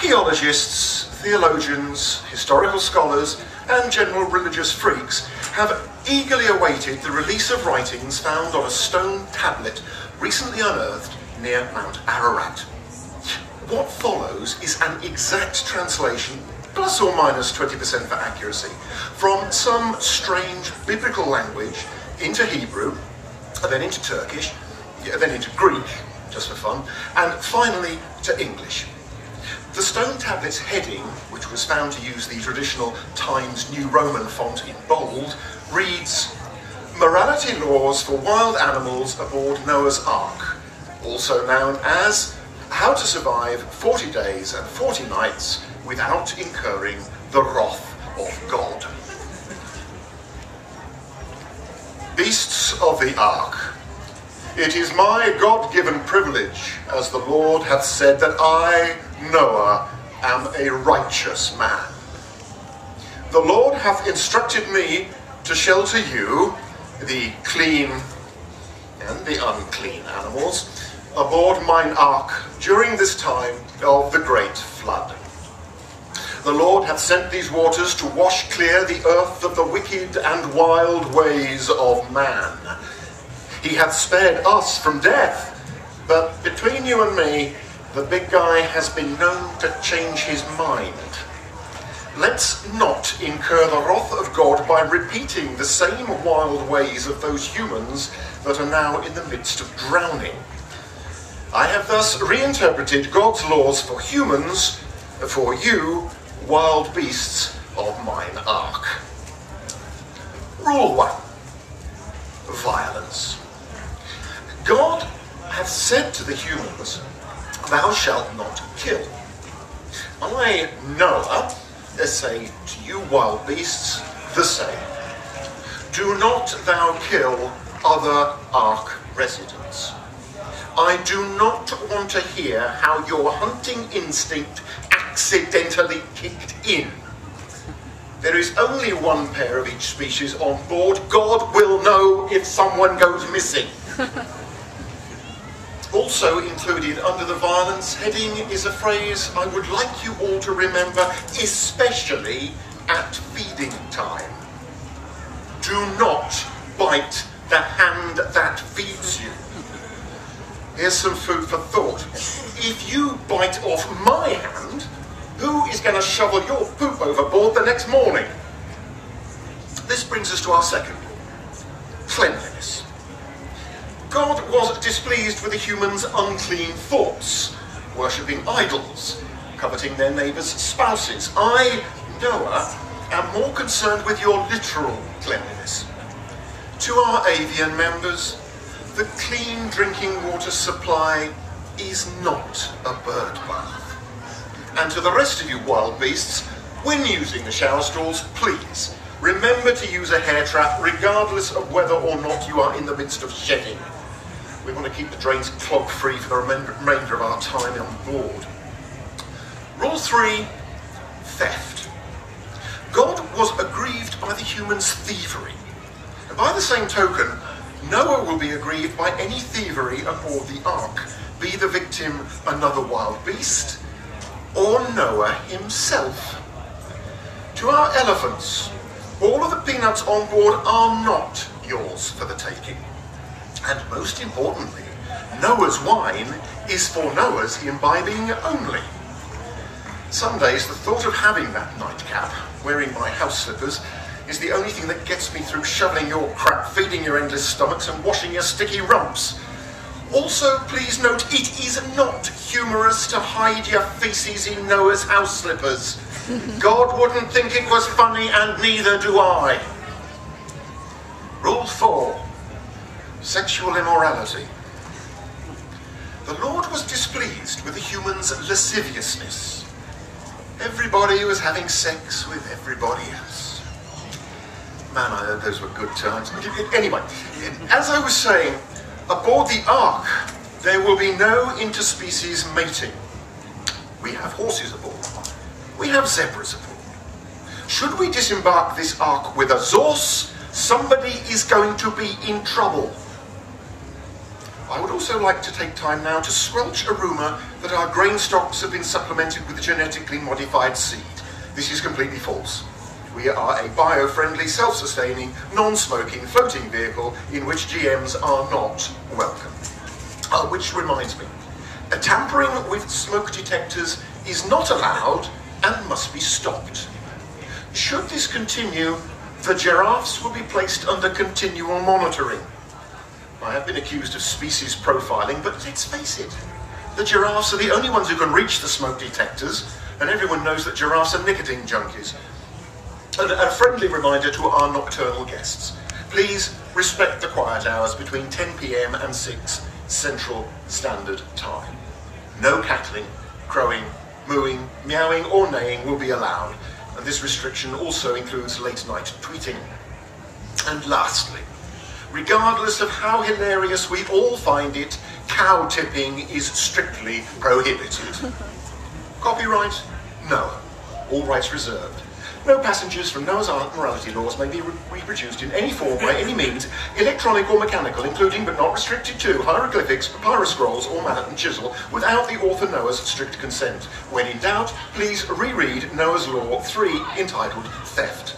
Archaeologists, theologians, historical scholars, and general religious freaks have eagerly awaited the release of writings found on a stone tablet recently unearthed near Mount Ararat. What follows is an exact translation, plus or minus 20% for accuracy, from some strange biblical language into Hebrew, then into Turkish, then into Greek, just for fun, and finally to English. The stone tablet's heading, which was found to use the traditional Times New Roman font in bold, reads, "Morality laws for wild animals aboard Noah's Ark," also known as "How to survive 40 days and 40 nights without incurring the wrath of God." Beasts of the Ark. It is my God-given privilege, as the Lord hath said, that I, Noah, am a righteous man. The Lord hath instructed me to shelter you, the clean and the unclean animals, aboard mine ark during this time of the great flood. The Lord hath sent these waters to wash clear the earth of the wicked and wild ways of man. He hath spared us from death, but between you and me, the big guy has been known to change his mind. Let's not incur the wrath of God by repeating the same wild ways of those humans that are now in the midst of drowning. I have thus reinterpreted God's laws for humans, for you, wild beasts of mine ark. Rule 1. Violence. God hath said to the humans, "Thou shalt not kill." I, Noah, say to you wild beasts the same. Do not thou kill other ark residents. I do not want to hear how your hunting instinct accidentally kicked in. There is only one pair of each species on board. God will know if someone goes missing. Also included under the violence heading is a phrase I would like you all to remember, especially at feeding time. Do not bite the hand that feeds you. Here's some food for thought. If you bite off my hand, who is going to shovel your poop overboard the next morning? This brings us to our second rule, cleanliness. God was displeased with the humans' unclean thoughts, worshipping idols, coveting their neighbours' spouses. I, Noah, am more concerned with your literal cleanliness. To our avian members, the clean drinking water supply is not a bird bath. And to the rest of you wild beasts, when using the shower stalls, please remember to use a hair trap regardless of whether or not you are in the midst of shedding. We want to keep the drains clog-free for the remainder of our time on board. Rule 3, theft. God was aggrieved by the humans' thievery. And by the same token, Noah will be aggrieved by any thievery aboard the ark, be the victim another wild beast, or Noah himself. To our elephants, all of the peanuts on board are not yours for the taking. And most importantly, Noah's wine is for Noah's imbibing only. Some days the thought of having that nightcap, wearing my house slippers, is the only thing that gets me through shoveling your crap, feeding your endless stomachs and washing your sticky rumps. Also, please note, it is not humorous to hide your feces in Noah's house slippers. God wouldn't think it was funny, and neither do I. Rule 4. Sexual immorality. The Lord was displeased with the humans' lasciviousness. Everybody was having sex with everybody else. Man, I heard those were good times. Anyway, as I was saying, aboard the ark, there will be no interspecies mating. We have horses aboard. We have zebras aboard. Should we disembark this ark with a Zorse, somebody is going to be in trouble. I would also like to take time now to squelch a rumour that our grain stocks have been supplemented with genetically modified seed. This is completely false. We are a bio-friendly, self-sustaining, non-smoking floating vehicle in which GMs are not welcome. Which reminds me, tampering with smoke detectors is not allowed and must be stopped. Should this continue, the giraffes will be placed under continual monitoring. I have been accused of species profiling, but let's face it, the giraffes are the only ones who can reach the smoke detectors, and everyone knows that giraffes are nicotine junkies. And a friendly reminder to our nocturnal guests, please respect the quiet hours between 10 PM and 6 Central Standard Time. No cackling, crowing, mooing, meowing or neighing will be allowed, and this restriction also includes late night tweeting. And lastly, regardless of how hilarious we all find it, cow tipping is strictly prohibited. Copyright? No. All rights reserved. No passengers from Noah's Ark morality laws may be reproduced in any form by any means, electronic or mechanical, including but not restricted to hieroglyphics, papyrus scrolls or mallet and chisel, without the author Noah's strict consent. When in doubt, please reread Noah's Law 3, entitled Theft.